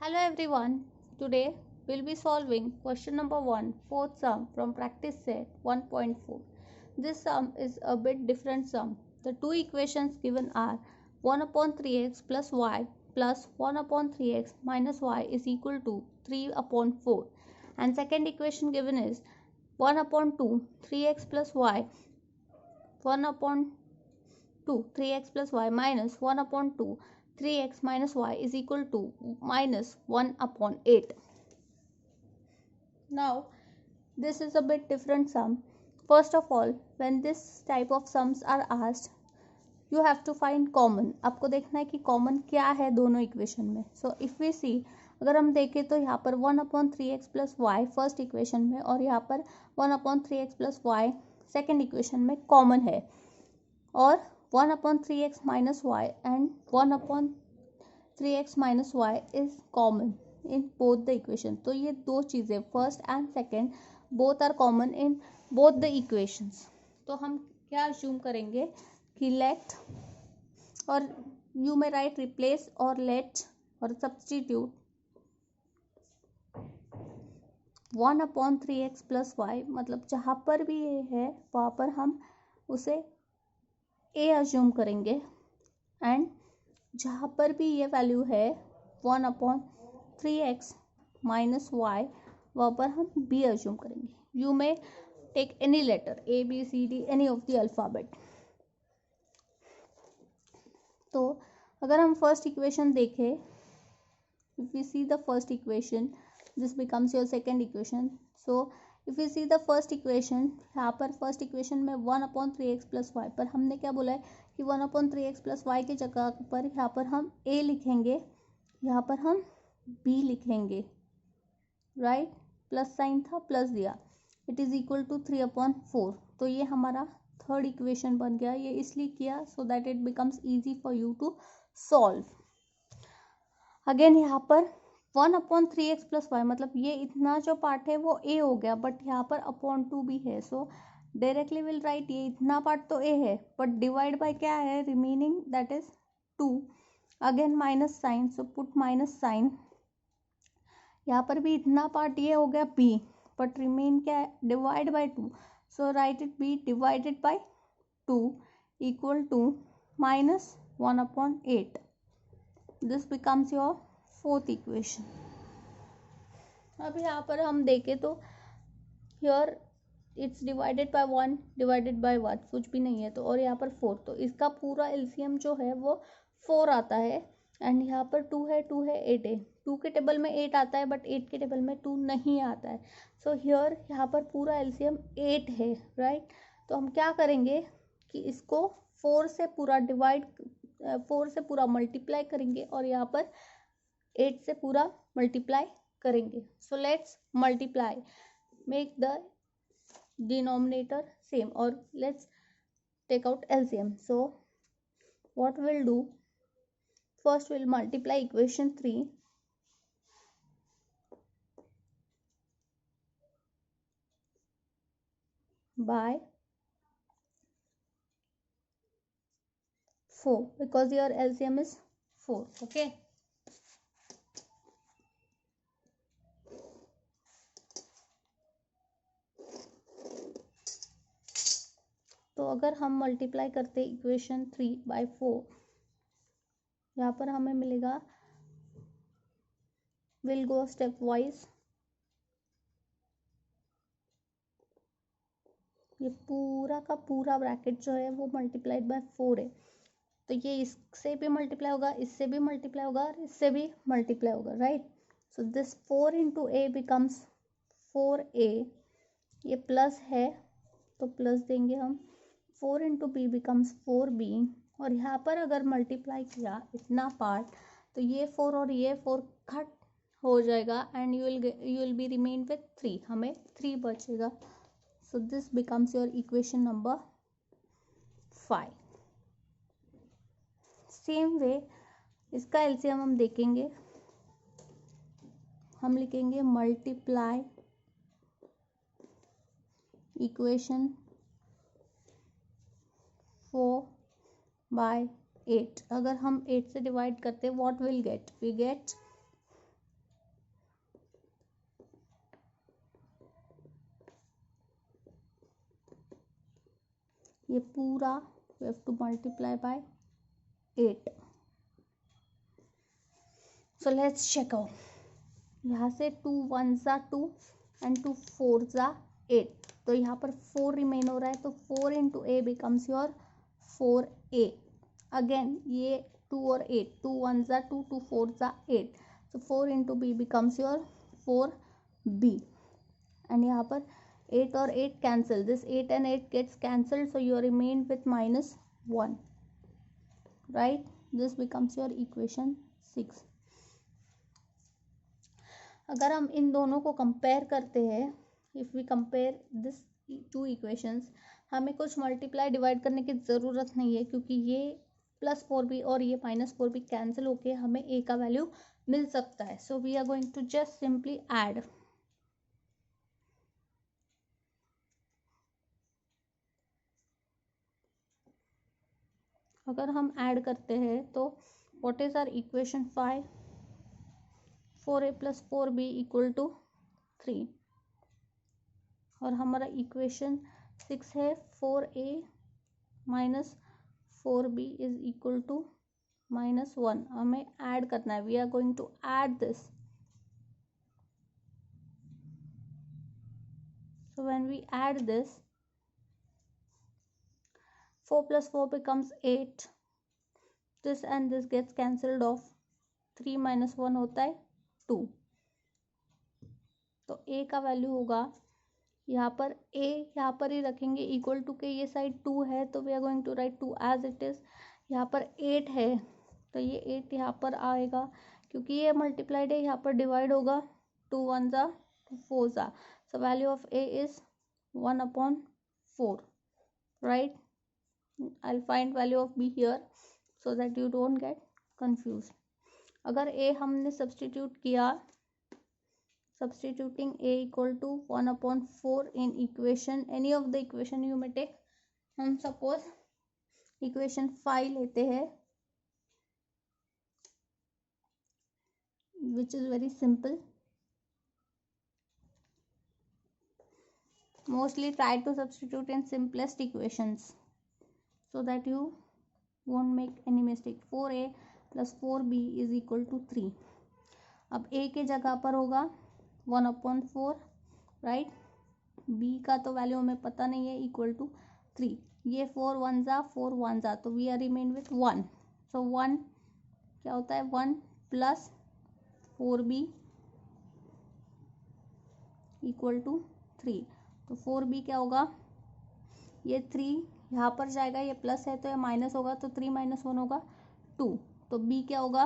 Hello everyone. Today we'll be solving question number 1, fourth sum from practice set 1.4. This sum is a bit different sum. The two equations given are 1 upon 3x plus y plus 1 upon 3x minus y is equal to 3 upon 4. And second equation given is 1 upon 2 3x plus y 1 upon 2 3x plus y minus 1 upon 2 3x minus y is equal to minus 1 upon 8. Now this is a bit different sum. First of all, when this type of sums are asked, you have to find common. आपको देखना है कि common क्या है दोनों equation में. So if we see, अगर हम देखें तो यहाँ पर 1 upon 3x plus y first equation में और यहाँ पर 1 upon 3x plus y second equation में कॉमन है, और 1 upon 3x minus y and 1 upon 3x minus y is common in both the equation. तो ये दो चीज़ें first and second both are common in both the equations. तो हम क्या अज्यूम करेंगे कि लेट, और यू में राइट रिप्लेस और लेट और substitute 1 upon 3x plus y, मतलब जहाँ पर भी ये है वहाँ पर हम उसे ए अज्यूम करेंगे, एंड जहाँ पर भी ये वैल्यू है 1 अपॉन 3x माइनस वाई वहाँ पर हम बी अज्यूम करेंगे. You may take any letter a b c d any of the alphabet. तो अगर हम फर्स्ट इक्वेशन देखें, if we see the first equation this becomes your second equation. So if you see the first equation, यहाँ पर first equation में 1 upon 3x plus Y पर हमने क्या बोला है कि 1 अपॉन 3x प्लस वाई की जगह पर यहाँ पर हम a लिखेंगे, यहाँ पर हम b लिखेंगे, राइट. प्लस साइन था, प्लस दिया, it is equal to 3 upon 4. तो ये हमारा थर्ड इक्वेशन बन गया. ये इसलिए किया so that it becomes easy for you to solve. Again यहाँ पर 1 अपॉन 3x प्लस वाई, मतलब ये इतना जो पार्ट है वो a हो गया, बट यहाँ पर अपॉन 2 भी है. सो डायरेक्टली विल राइट ये इतना पार्ट तो a है, बट डिवाइड बाय क्या है remaining, that is 2. Again minus sign, so put minus sign. यहाँ पर भी इतना पार्ट ये हो गया b, बट रिमेन क्या है divide by 2. So write it b divided by 2 equal to minus 1 upon 8. This becomes your fourth equation. अब यहाँ पर हम देखें तो here it's divided by 1 divided by 1 कुछ भी नहीं है, तो और यहाँ पर 4, तो इसका पूरा एलसीएम जो है वो 4 आता है. एंड यहाँ पर 2 है, 2 है, 8 है. 2 के टेबल में 8 आता है, बट 8 के टेबल में 2 नहीं आता है. सो हियर यहाँ पर पूरा एलसीएम 8 है, राइट. तो हम क्या करेंगे कि इसको 4 से पूरा डिवाइड 4 से पूरा मल्टीप्लाई करेंगे और यहाँ पर 8 से पूरा मल्टीप्लाई करेंगे. So let's multiply, make the denominator same, और let's take out LCM. So what will do, first will multiply equation 3 by 4 because your LCM is 4. Okay. तो अगर हम मल्टीप्लाई करते इक्वेशन 3 by 4, यहाँ पर हमें मिलेगा, विल गो स्टेप वाइज. ये पूरा का पूरा ब्रैकेट जो है वो मल्टीप्लाइड बाय 4 है. तो ये इससे भी मल्टीप्लाई होगा, इससे भी मल्टीप्लाई होगा और इससे भी मल्टीप्लाई होगा, right. So this 4 into A becomes 4a. ये प्लस है तो प्लस देंगे हम. 4 इंटू बी बिकम्स 4b. और यहाँ पर अगर मल्टीप्लाई किया इतना पार्ट, तो ये 4 और ये 4 कट हो जाएगा and you will be remain with 3. हमें 3 बचेगा. So this becomes your equation number 5. Same way इसका एलसीएम हम देखेंगे. हम लिखेंगे मल्टीप्लाई इक्वेशन 4 by 8. अगर हम 8 से डिवाइड करते हैं, what will get, we get ये पूरा you have to multiply by 8. So let's check out. यहाँ से 2 1 ज़ा 2 एंड 2 4 ज़ा 8. तो यहाँ पर 4 रिमेन हो रहा है, तो 4 into A becomes your 4a. Again ये 2 और 8, 2 1 ज़ा 2, 2 4 ज़ा 8. So 4 into b becomes your 4b. And यहाँ पर 8 और 8 cancel, this 8 and 8 gets cancelled, so you remain with -1, right? This becomes your equation 6. अगर हम इन दोनों को कंपेयर करते हैं, if we compare this 2 equations, हमें कुछ मल्टीप्लाई डिवाइड करने की ज़रूरत नहीं है, क्योंकि ये +4b और ये -4b कैंसिल होके हमें a का वैल्यू मिल सकता है. So we are going to just simply add. अगर हम ऐड करते हैं तो what is our equation 5? 4a + 4b = 3. और हमारा इक्वेशन 6 है 4a - 4b = -1. हमें ऐड करना है. We are going to add this. So when we add this, 4 + 4 becomes 8. This and this gets cancelled off. 3 - 1 होता है 2. तो a का वैल्यू होगा यहाँ पर a यहाँ पर ही रखेंगे इक्वल टू के, ये साइड 2 है तो we are going to write 2 as it is. यहाँ पर 8 है तो ये 8 यहाँ पर आएगा, क्योंकि ये मल्टीप्लाइड है, यहाँ पर डिवाइड होगा. 2 1 ज़ा 2 4 ज़ा. So value of a is 1/4, right? I'll find value of b here so that you don't get confused. अगर a हमने सब्सटीट्यूट किया, substituting a = 1/4 in equation, any of the equation you may take. हम suppose equation 5 लेते हैं, which is very simple. Mostly try to substitute in simplest equations so that you won't make any mistake. 4a + 4b = 3. अब a के जगह पर होगा 1/4, right? b का तो वैल्यू हमें पता नहीं है, = 3. ये 4 1 ज़ा 4 1 ज़ा, तो वी आर रिमेन विथ 1. सो 1 क्या होता है? 1 + 4b = 3. तो 4b क्या होगा? ये 3 यहाँ पर जाएगा, ये प्लस है तो ये माइनस होगा, तो 3 - 1 होगा 2. तो b क्या होगा?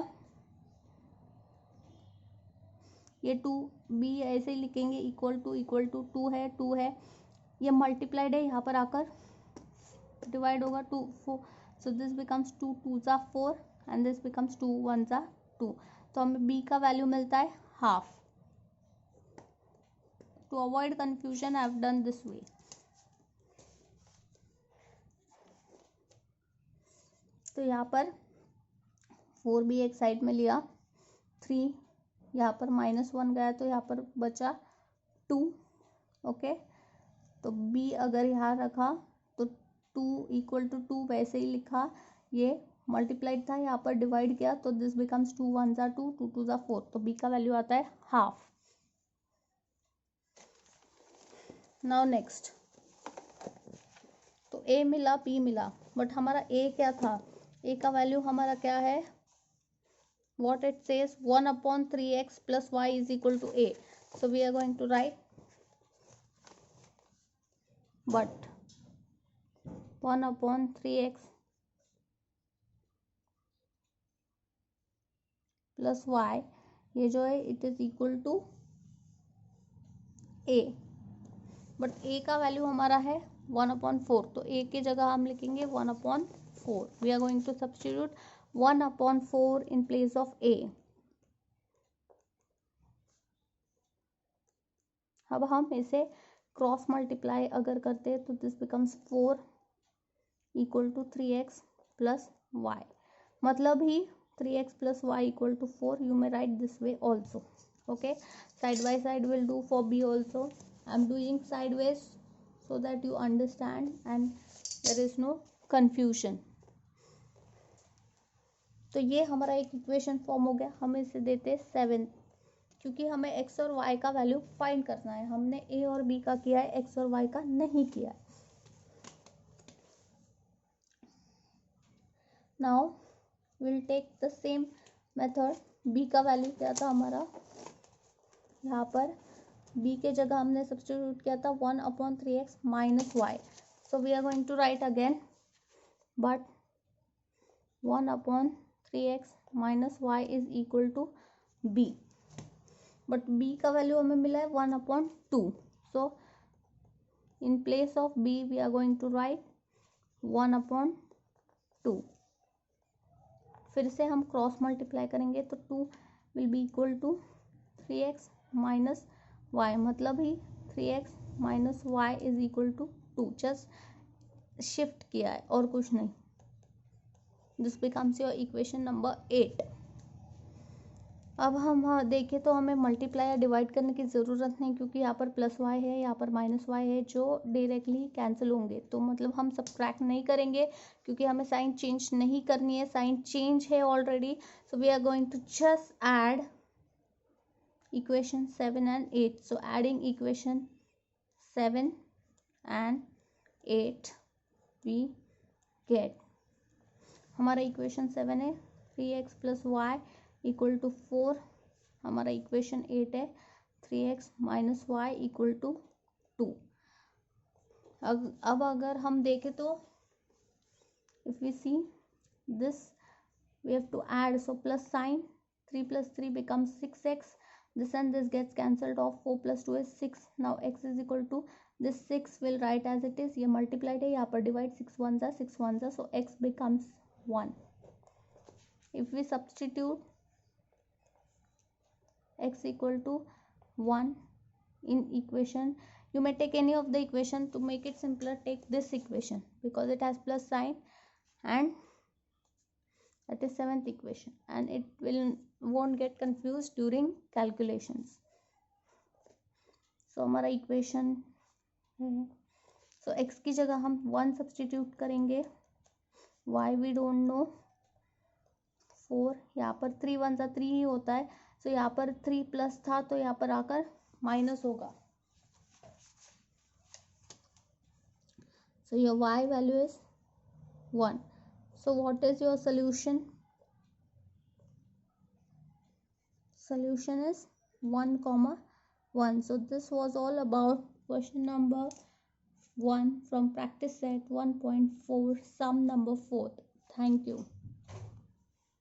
ये 2b ऐसे ही लिखेंगे, = 2 है 2 है, ये मल्टीप्लाइड है, यहाँ पर आकर डिवाइड होगा 2 4. सो दिस बिकम्स 2 2 ज़ा 4 एंड दिस बिकम्स 2 1 ज़ा 2. तो हमें b का वैल्यू मिलता है half. To avoid confusion I have done this way. तो यहाँ पर 4b एक साइड में लिया, 3 यहाँ पर -1 गया तो यहाँ पर बचा 2. ओके, तो b अगर यहाँ रखा तो 2 = 2 वैसे ही लिखा, ये मल्टीप्लाइड था, यहाँ पर डिवाइड किया, तो दिस बिकम्स 2 1 ज़ा 2, 2 2 ज़ा 4. तो b का वैल्यू आता है हाफ. नाउ नेक्स्ट, तो a मिला b मिला, बट हमारा a क्या था? a का वैल्यू हमारा क्या है? What it says, 1/3x + y = a. So we are going to write, but 1/3x + y, ये जो है it is equal to a. But a का वैल्यू हमारा है 1/4, तो a की जगह हम लिखेंगे 1/4. We are going to substitute 1/4 in place of a. अब हम इसे क्रॉस मल्टीप्लाई अगर करते हैं तो दिस बिकम्स 4 = 3x + y. मतलब ही 3x + y = 4. You may write this way also. Okay, side by side will do for b also. I'm doing sideways so that you understand and there is no confusion. तो ये हमारा एक equation form हो गया। हम इसे देते 7, क्योंकि हमें एक्स और वाई का वैल्यू फाइंड करना है। हमने ए और बी का किया है, एक्स और वाई का नहीं किया है। Now will take the same method. B का वैल्यू क्या था हमारा, यहाँ पर बी के जगह हमने सब्स्टिट्यूट किया था 1/3x minus Y. So we are going to write again, but 1/3x minus Y is equal to B. But B का वैल्यू हमें मिला है 1/2। So in place of B we are going to write 1/2। फिर से हम cross multiply करेंगे तो 2 will be equal to 3x minus Y, मतलब ही 3x minus Y is equal to 2। Just shift किया है और कुछ नहीं। This becomes your equation number 8। अब हम देखें तो हमें मल्टीप्लाई या डिवाइड करने की ज़रूरत नहीं, क्योंकि यहाँ पर प्लस वाई है, यहाँ पर माइनस वाई है, जो डायरेक्टली कैंसिल होंगे। तो मतलब हम सब्ट्रैक्ट नहीं करेंगे, क्योंकि हमें साइन चेंज नहीं करनी है, साइन चेंज है already. So we are going to just add equation 7 and 8. So adding equation 7 and 8 we get, हमारा इक्वेशन 7 है 3x plus Y equal to 4। हमारा इक्वेशन 8 है 3x minus Y equal to 2। अब अगर हम देखें तो if we see this we have to add, so plus sign 3 plus 3 becomes 6x. This and this gets cancelled off. 4 plus 2 is 6. Now x is equal to this 6 will write as it is. ये multiplied है, यहाँ पर divide 6 1s are 6 1s are, so x becomes 1. If we substitute x equal to 1 in equation, you may take any of the equation. To make it simpler, take this equation because it has plus sign, and that is 7th equation, and it won't get confused during calculations. So हमारा equation है, so x की जगह हम 1 substitute करेंगे, y we don't know, 4, यहाँ पर 3 1 3 ही होता है। सो यहाँ पर 3 प्लस था तो यहाँ पर आकर माइनस होगा। So your y value is 1. So what is your solution? Solution is 1,1. So this was all about question number 1 from practice set 1.4, sum number 4. Thank you.